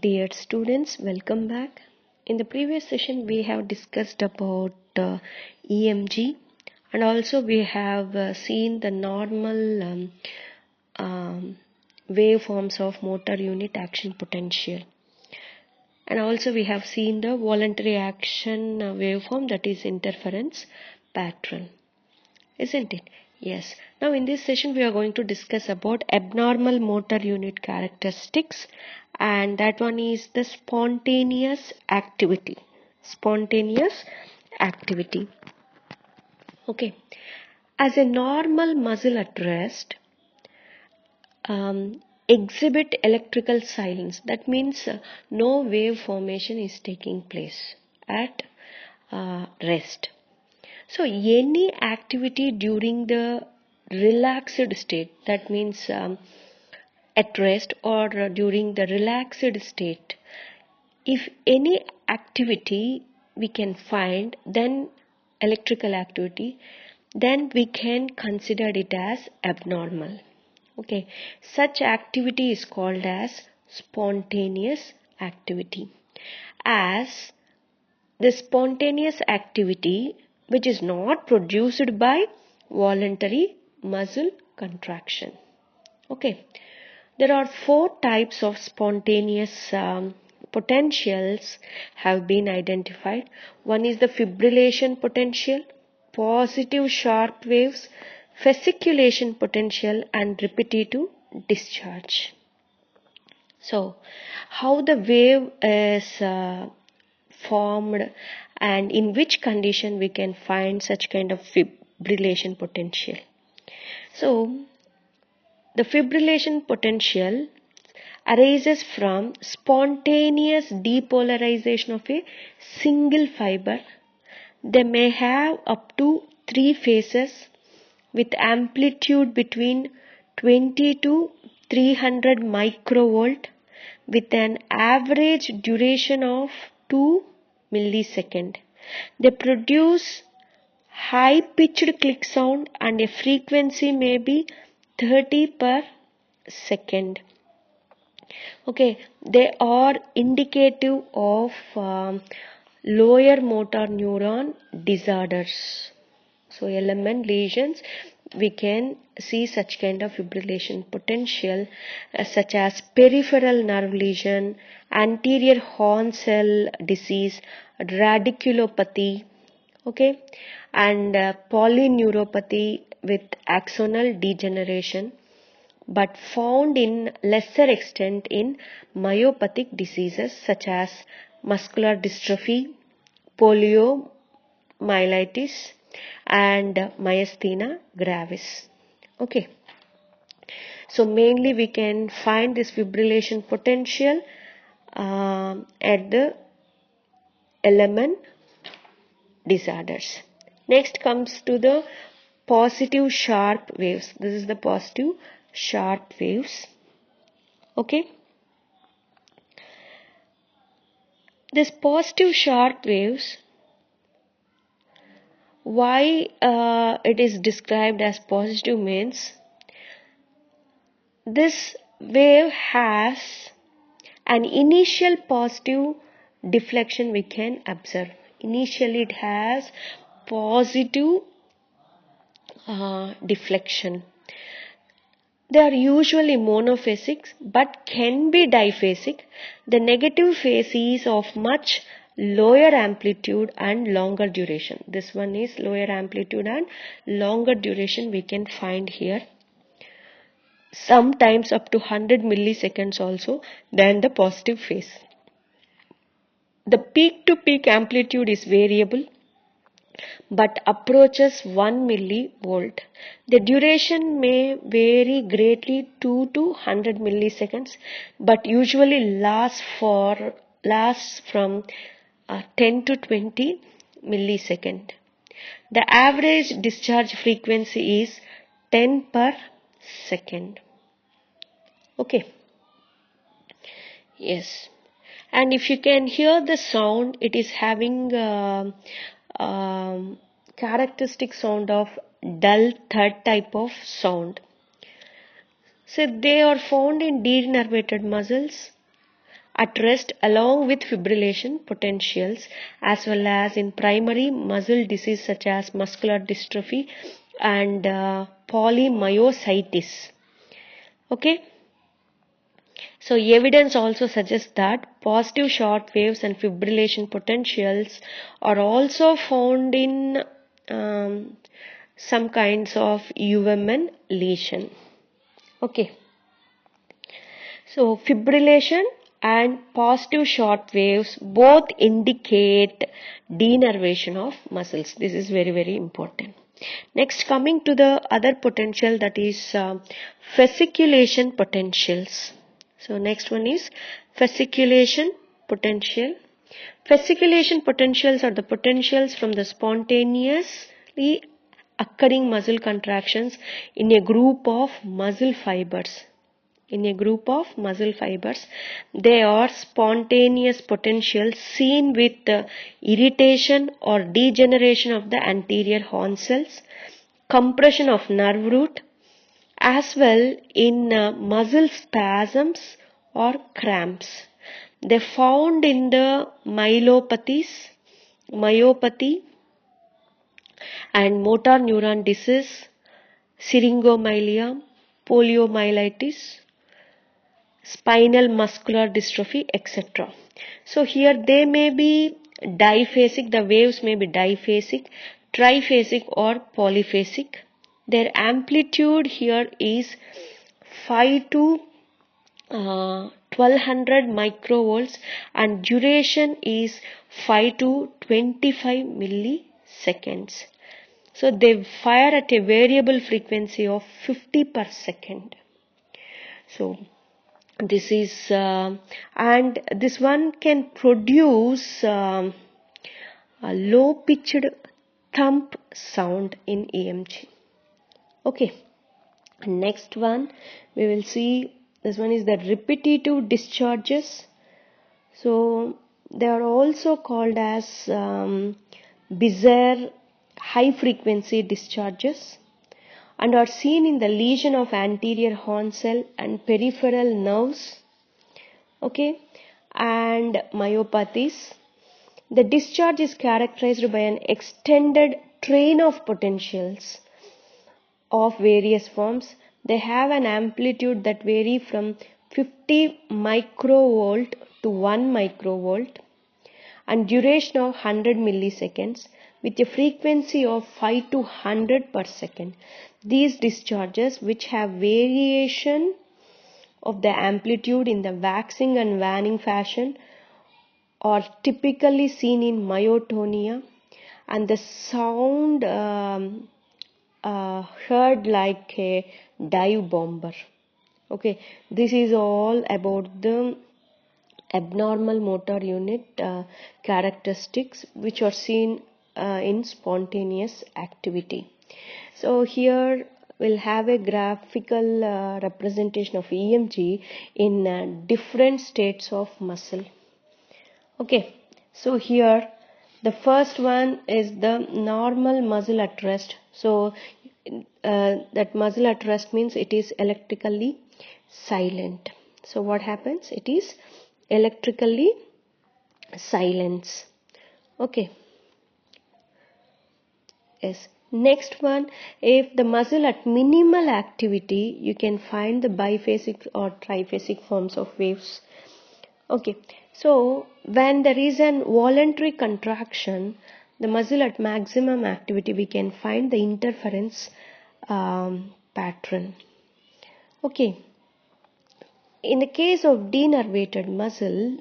Dear students, welcome back. In the previous session, we have discussed about EMG, and also we have seen the normal waveforms of motor unit action potential. And also we have seen the voluntary action waveform, that is interference pattern. Isn't it? Yes. Now in this session we are going to discuss about abnormal motor unit characteristics, and that one is the spontaneous activity. Spontaneous activity. Okay. As a normal muscle at rest exhibit electrical silence. That means no wave formation is taking place at rest. So any activity during the relaxed state, that means at rest or during the relaxed state, if any activity we can find, then electrical activity, then we can consider it as abnormal. Okay, such activity is called as spontaneous activity. As the spontaneous activity which is not produced by voluntary muscle contraction. Okay, there are 4 types of spontaneous potentials have been identified. One is the fibrillation potential, positive sharp waves, fasciculation potential, and repetitive discharge. So, how the wave is formed and in which condition we can find such kind of fibrillation potential. So, the fibrillation potential arises from spontaneous depolarization of a single fiber. They may have up to 3 phases with amplitude between 20 to 300 microvolt with an average duration of 2 milliseconds. They produce high pitched click sound and a frequency may be 30 per second. Okay, they are indicative of lower motor neuron disorders. So element lesions, we can see such kind of fibrillation potential such as peripheral nerve lesion, anterior horn cell disease, radiculopathy, okay, and polyneuropathy with axonal degeneration, but found in lesser extent in myopathic diseases such as muscular dystrophy, poliomyelitis, and myasthenia gravis. Okay, so mainly we can find this fibrillation potential at the element disorders. Next comes to the positive sharp waves. This is the positive sharp waves. Okay, this positive sharp waves, why it is described as positive means this wave has an initial positive deflection we can observe. Initially it has positive deflection. They are usually monophasic but can be diphasic. The negative phase is of much lower amplitude and longer duration. This one is lower amplitude and longer duration we can find here. Sometimes up to 100 milliseconds also than the positive phase. The peak to peak amplitude is variable but approaches 1 millivolt. The duration may vary greatly 2 to 100 milliseconds but usually lasts from 10 to 20 milliseconds. The average discharge frequency is 10 per second. Okay. Yes. And if you can hear the sound, it is having characteristic sound of dull thud type of sound. So they are found in denervated muscles at rest along with fibrillation potentials, as well as in primary muscle disease such as muscular dystrophy and polymyositis. Okay. So evidence also suggests that positive shock waves and fibrillation potentials are also found in some kinds of UMN lesion. Okay. So fibrillation and positive shock waves both indicate denervation of muscles. This is very, very important. Next, coming to the other potential, that is fasciculation potentials. So next one is fasciculation potential. Fasciculation potentials are the potentials from the spontaneously occurring muscle contractions in a group of muscle fibers. They are spontaneous potentials seen with irritation or degeneration of the anterior horn cells, compression of nerve root, as well in muscle spasms or cramps. They found in the myopathy and motor neuron disease, syringomyelia, poliomyelitis, spinal muscular dystrophy, etc. So here they may be diphasic, the waves may be diphasic, triphasic or polyphasic. Their amplitude here is 5 to 1200 microvolts and duration is 5 to 25 milliseconds. So they fire at a variable frequency of 50 per second. So this is and this one can produce a low pitched thump sound in EMG. Okay, next one we will see, this one is the repetitive discharges. So they are also called as bizarre high frequency discharges and are seen in the lesion of anterior horn cell and peripheral nerves, okay, and myopathies. The discharge is characterized by an extended train of potentials of various forms. They have an amplitude that vary from 50 microvolt to 1 microvolt and duration of 100 milliseconds with a frequency of 5 to 100 per second. These discharges, which have variation of the amplitude in the waxing and waning fashion, are typically seen in myotonia, and the sound heard like a dive bomber. Okay, this is all about the abnormal motor unit characteristics which are seen in spontaneous activity. So here we'll have a graphical representation of EMG in different states of muscle. Okay, so here the first one is the normal muscle at rest. So that muscle at rest means it is electrically silent. So what happens? It is electrically silence. Okay. Yes. Next one, if the muscle at minimal activity, you can find the biphasic or triphasic forms of waves. Okay. So when there is an voluntary contraction, the muscle at maximum activity, we can find the interference pattern. Okay. In the case of denervated muscle,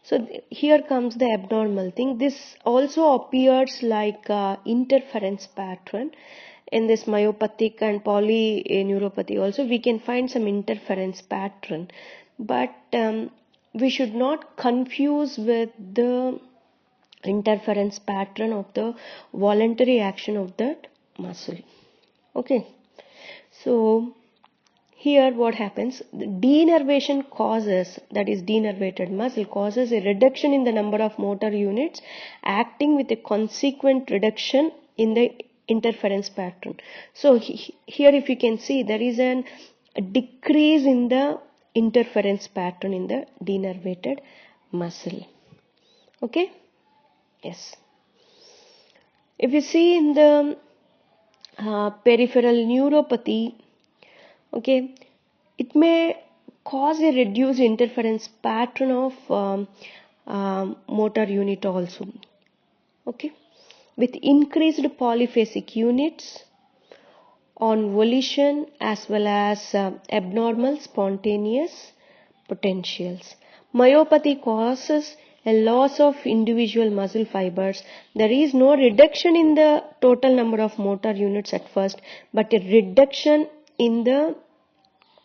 so here comes the abnormal thing. This also appears like interference pattern in this myopathic and polyneuropathy. Also, we can find some interference pattern, but we should not confuse with the interference pattern of the voluntary action of that muscle. Okay, so here what happens, the denervation causes, that is denervated muscle causes a reduction in the number of motor units acting with a consequent reduction in the interference pattern. So here if you can see, there is a decrease in the interference pattern in the denervated muscle. Okay? Yes. If you see in the peripheral neuropathy, okay, it may cause a reduced interference pattern of motor unit also. Okay, with increased polyphasic units on volition as well as abnormal spontaneous potentials. Myopathy causes a loss of individual muscle fibers. There is no reduction in the total number of motor units at first, but a reduction in the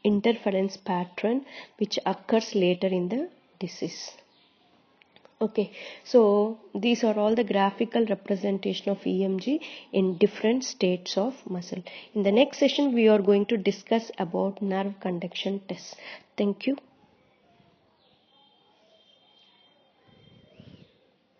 interference pattern which occurs later in the disease. Okay, so these are all the graphical representation of EMG in different states of muscle. In the next session, we are going to discuss about nerve conduction tests. Thank you.